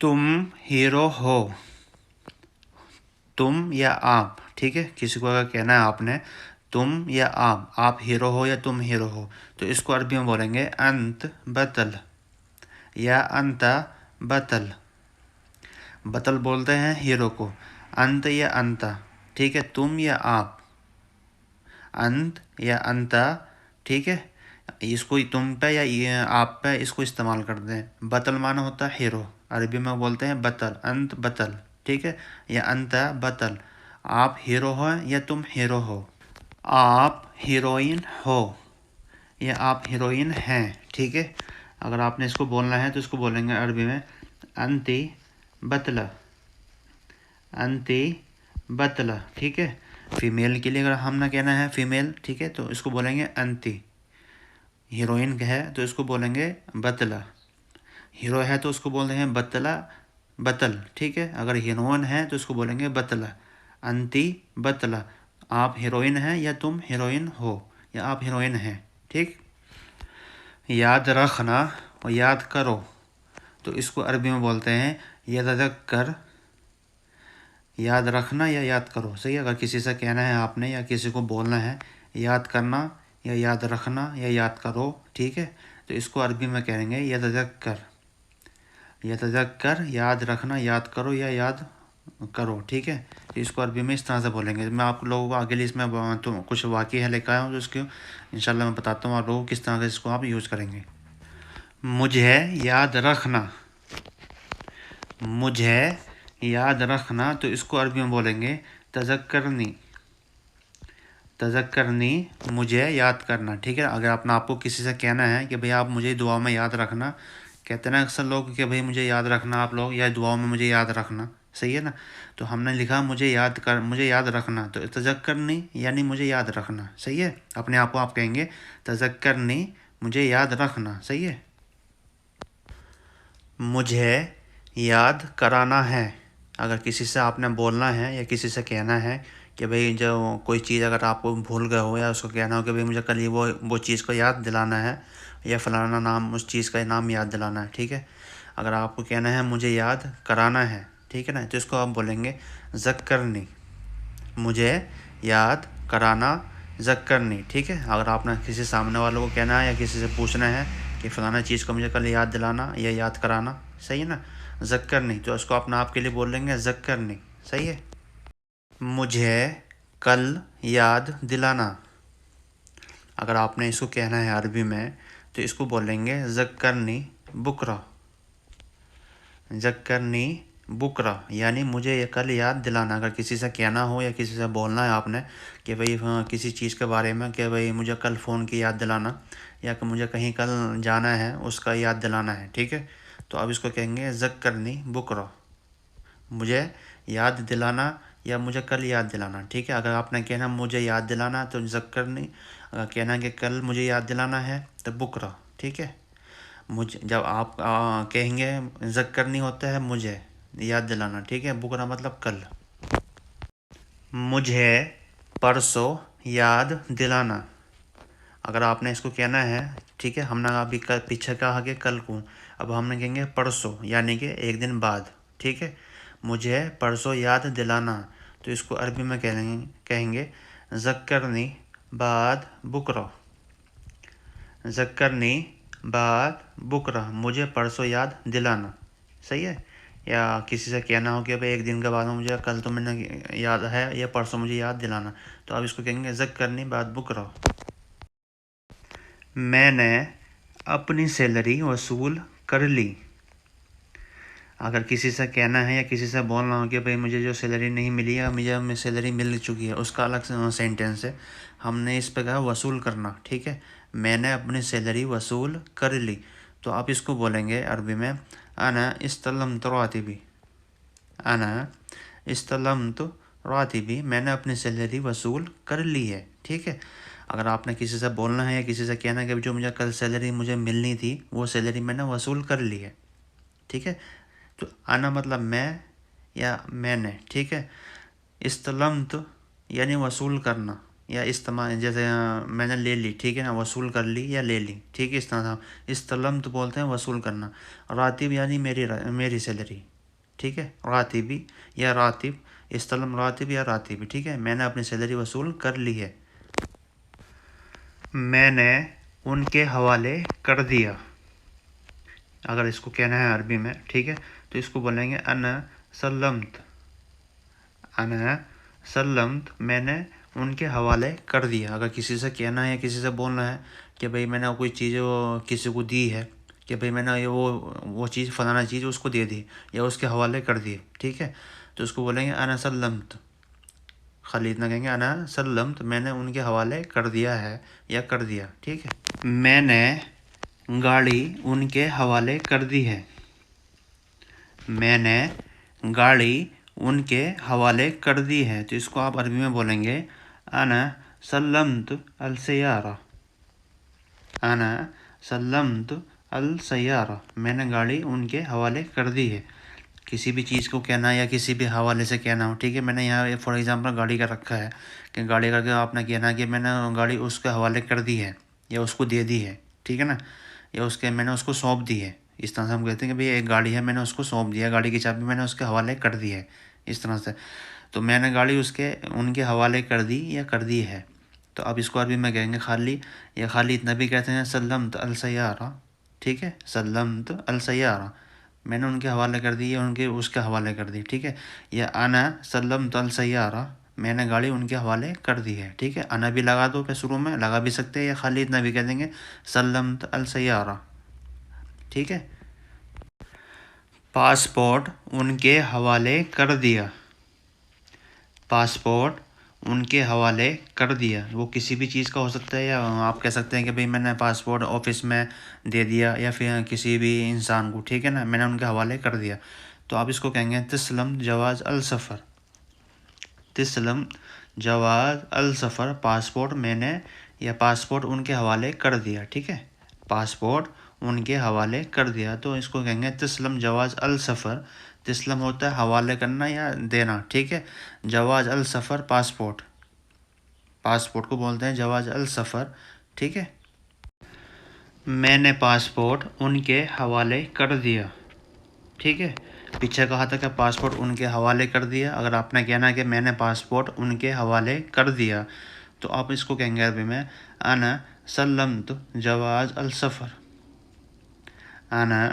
तुम हीरो हो, तुम या आप, ठीक है। किसी को अगर कहना है आपने तुम या आप हीरो हो या तुम हीरो हो, तो इसको अरबी में बोलेंगे अंत बतल या अंता बतल। बतल बोलते हैं हीरो को, अंत या अंता, ठीक है। तुम या आप, अंत या अंता, ठीक है। इसको तुम पे या ये आप पे इसको इस्तेमाल करते हैं। बतल माना होता है हीरो, अरबी में बोलते हैं बतल, अंत बतल, ठीक है, या अंता बतल। आप हीरो हो या तुम हीरो हो। आप हीरोइन हो या आप हीरोइन हैं, ठीक है। अगर आपने इसको बोलना है तो इसको बोलेंगे अरबी में अंती बतला, अंती बतला, ठीक है। फीमेल के लिए अगर हम ना कहना है फीमेल, ठीक है, तो इसको बोलेंगे अंती। हीरोइन है तो इसको बोलेंगे बतला, हीरो है तो उसको बोलते हैं बतला बतल, ठीक है। अगर हीरोइन है तो इसको बोलेंगे बतला, अंती बतला। आप हीरोइन हैं या तुम हीरोइन हो या आप हीरोइन हैं, ठीक। याद रखना और याद करो, तो इसको अरबी में बोलते हैं यतज़क्कर, याद रखना या याद करो, सही है। अगर किसी से कहना है आपने या किसी को बोलना है याद करना या याद रखना या याद करो, ठीक है, तो इसको अरबी में कहेंगे यतज़क्कर, यतज़क्कर याद रखना, याद करो या याद करो, ठीक है। तो इसको अरबी में इस तरह से बोलेंगे। मैं आप लोगों को आगे लिए इसमें तो कुछ वाक़ई है लेकर आया हूँ, तो उसको इंशाल्लाह मैं बताता हूँ आप लोगों को किस तरह से इसको आप यूज़ करेंगे। मुझे याद रखना, मुझे याद रखना, तो इसको अरबी में बोलेंगे तज़क्करनी, तज़क्करनी, मुझे याद करना, ठीक है। अगर अपना आपको किसी से कहना है कि भाई आप मुझे दुआ में याद रखना, कहते हैं ना अक्सर लोग कि भाई मुझे याद रखना आप लोग, या दुआओं में मुझे याद रखना, सही है ना। तो हमने लिखा मुझे याद कर, मुझे याद रखना, तो तज़क्करनी यानी मुझे याद रखना, सही है। अपने आप को आप कहेंगे तज़क्करनी, मुझे याद रखना, सही है। मुझे याद कराना है, अगर किसी से आपने बोलना है या किसी से कहना है कि भाई जो कोई चीज़ अगर आपको भूल गए हो या उसको कहना हो कि भाई मुझे कल ये वो चीज़ को याद दिलाना है या फ़लाना नाम उस चीज़ का नाम याद दिलाना है, ठीक है। अगर आपको कहना है मुझे याद कराना है, ठीक है ना, तो इसको आप बोलेंगे ज़क्करनी, मुझे याद कराना ज़क्करनी, ठीक है। अगर आपने किसी सामने वालों को कहना है या किसी से पूछना है कि फ़लाना चीज़ को मुझे कल याद दिलाना या याद कराना, सही है ना, ज़क्करनी, तो इसको अपना आपके लिए बोल लेंगे ज़क्करनी, सही है। मुझे कल याद दिलाना, अगर आपने इसको कहना है अरबी में तो इसको बोलेंगे ज़क्करनी बुकरा, ज़क्करनी बुकरा, यानी मुझे ये कल याद दिलाना। अगर किसी से कहना हो या किसी से बोलना है आपने कि भाई किसी चीज़ के बारे में कि भाई मुझे कल फ़ोन की याद दिलाना या कि मुझे कहीं कल जाना है उसका याद दिलाना है, ठीक है, तो अब इसको कहेंगे ज़क्करनी बुकरा, मुझे याद दिलाना या मुझे कल याद दिलाना, ठीक है। अगर आपने कहना मुझे याद दिलाना तो ज़क्करनी, अगर कहना कि कल मुझे याद दिलाना है तो बुकरा, ठीक है। मुझे जब आप कहेंगे ज़क्करनी होता है मुझे याद दिलाना, ठीक है, बुकरा मतलब कल। मुझे परसों याद दिलाना, अगर आपने इसको कहना है, ठीक है, हमने अभी पीछे कहा कि कल को, अब हमने कहेंगे परसों यानी कि एक दिन बाद, ठीक है। मुझे परसों याद दिलाना, तो इसको अरबी में कहेंगे ज़क्करनी बाद बुकरा, ज़क्करनी बाद बुकरा, मुझे परसों याद दिलाना, सही है। या किसी से कहना हो कि भाई एक दिन के बाद मुझे कल तो मैंने याद है या परसों मुझे याद दिलाना, तो आप इसको कहेंगे ज़क्करनी बाद बुकरा। मैंने अपनी सैलरी वसूल कर ली, अगर किसी से कहना है या किसी से बोलना हो कि भाई मुझे जो सैलरी नहीं मिली है मुझे सैलरी मिल चुकी है, उसका अलग सेंटेंस है। हमने इस पर कहा वसूल करना, ठीक है। मैंने अपनी सैलरी वसूल कर ली, तो आप इसको बोलेंगे अरबी में अना इस्तलमतु रातिबी, अना इस्तलमतु रातिबी, मैंने अपनी सैलरी वसूल कर ली है, ठीक है। अगर आपने किसी से बोलना है या किसी से कहना है कि जो मुझे कल सैलरी मुझे मिलनी थी वो सैलरी मैंने वसूल कर ली है, ठीक है। तो आना मतलब मैं या मैंने, ठीक है। इस्तलमत यानी वसूल करना या इस्तेमाल, जैसे मैंने ले ली, ठीक है ना, वसूल कर ली या ले ली, ठीक है, इस तरह से इस्तलमत बोलते हैं वसूल करना। रातिब यानी मेरी सैलरी, ٹھیک ہے، راتبی یا راتب، استلم راتب یا راتبی، ٹھیک ہے، میں نے اپنی سیلری وصول کر لی ہے. میں نے ان کے حوالے کر دیا. اگر اس کو کہنا ہے عربی میں، ٹھیک ہے، تو اس کو بولیں گے انا سلمت. انا سلمت، میں نے ان کے حوالے کر دیا. اگر کسی سے کہنا ہے یا کسی سے بولنا ہے کہ بھئی میں نے کوئی چیز کسی کو دی ہے، کہ بھئی میں نے وہ چیز فلانا چیز اس کو دے دی یا اس کے حوالے کر دی، ٹھیک ہے، تو اس کو بولیں گے انا سلمت. خالی اتنا کہیں گے انا سلمت، میں نے ان کے حوالے کر دیا ہے یا کر دیا، ٹھیک ہے. میں نے گاڑی ان کے حوالے کر دی ہے. میں نے گاڑی ان کے حوالے کر دی ہے، تو اس کو آپ عربی میں بولیں گے انا سلمت السیارہ. انا سلمت السیارہ، میں نے گاڑی ان کے حوالے کر دی ہے. کسی بھی چیز کو کہنا ہے یا کسی بھی حوالے سے کہنا ہو، ٹھیک ہے، میں نے یہاں فار ایگزامپل گاڑی کا رکھا ہے کہ گاڑی کر کے آپ نے کہنا کہ میں نے گاڑی اس کے حوالے کر دی ہے یا اس کو دے دی ہے، ٹھیک ہے نا، یا میں نے اس کو سونپ دی ہے. اس طرح سے ہم کہتے ہیں کہ بھئی ایک گاڑی ہے، میں نے اس کو سونپ دیا، گاڑی کی چابی میں نے اس کے حوالے کر دی ہے، اس طرح سے. تو میں نے گاڑی ان کے حوالے کر دی یا کر دی ہے. تو اب اس کو عربی میں کہیں گے خالی، یا خالی اتنا بھی کہتے ہیں سلمت السیارہ، ٹھیک ہے، سلمت السیارہ، میں نے ان کے حوالے کر دی یا اس کے حوالے کر دی، ٹھیک ہے. یا انا سلمت السیارہ، میں نے گاڑی ان کے حوالے کر دی ہے، ٹھیک ہے. انا بھی لگا دو پہ شروع میں، لگا بھی سکتے ہیں، یا خالی اتنا بھی کہہ دیں گے سلمت السیارہ، ٹھیک ہے. پاسپورٹ ان کے حوالے کر دیا. پاسپورٹ ان کے حوالے کر دیا، وہ کسی بھی چیز کا ہو سکتا ہے، یا آپ کہہ سکتے ہیں کہ بھئی میں نے پاسپورٹ آفس میں دے دیا یا پھر کسی بھی انسان کو، ٹھیک ہے نا، میں نے ان کے حوالے کر دیا. تو آپ اس کو کہیں گے تسلم جواز السفر. تسلم جواز السفر، پاسپورٹ میں نے یا پاسپورٹ ان کے حوالے کر دیا، ٹھیک ہے، پاسپورٹ ان کے حوالے کر دیا. تو اس کو کہیں گے تسلم جواز السفر. تسلم ہوتا ہے حوالے کرنا یا دینا، ٹھیک ہے. جواز السفر پاسپورٹ، پاسپورٹ کو بولتے ہیں جواز السفر، ٹھیک ہے. میں نے پاسپورٹ ان کے حوالے کر دیا، ٹھیک ہے. پیچھے کہا تھا کہ پاسپورٹ ان کے حوالے کر دیا. اگر آپ نے کہنا کہ میں نے پاسپورٹ ان کے حوالے کر دیا، تو آپ اس کو کہیں گے عربی میں انا سلمت جواز السفر. انا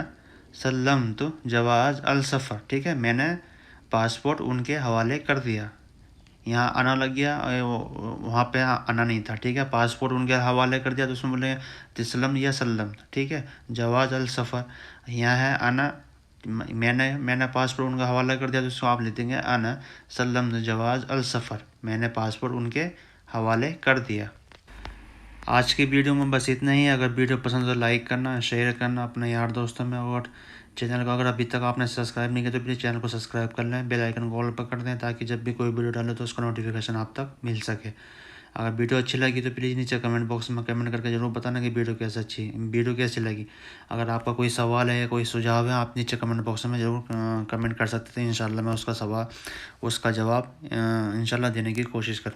سلمت جواز السفر، ٹھیک ہے، میں نے پاسپورٹ ان کے حوالے کر دیا. یہاں انا لگ گیا، وہاں پہ انا نہیں تھا، ٹھیک ہے. پاسپورٹ ان کے حوالے کر دیا تو اس میں بولے تسلم یا سلم، ٹھیک ہے. جواز السفر، یہاں ہے انا، میں نے پاسپورٹ ان کا حوالہ کر دیا، تو اس کو آپ لیتے گے انا سلم جواز السفر، میں نے پاسپورٹ ان کے حوالے کر دیا. آج کی ویڈیو میں بس اتنا ہی. اگر ویڈیو پسند تو لائک کرنا، شیئر کرنا اپنے یار دوستوں میں، اور چینل کو اگر ابھی تک آپ نے سبسکرائب نہیں کیا تو پلیز چینل کو سبسکرائب کر لیں، بیل آئیکن کو آل پر کر دیں تاکہ جب بھی کوئی ویڈیو ڈالے تو اس کا نوٹیفیکیشن آپ تک مل سکے. اگر ویڈیو اچھی لگی تو پلیز نیچے کمنٹ باکس میں کمنٹ کر کے ضرور بتانا کہ ویڈیو کیسی لگی. اگر آپ کا کوئی سوال ہے یا کوئی سجھاؤ ہے، آپ نیچے کمنٹ باکس میں ضرور کمنٹ کر سکتے ہیں. انشاءاللہ میں اس کا جواب انشاءاللہ دینے کی کوشش کروں.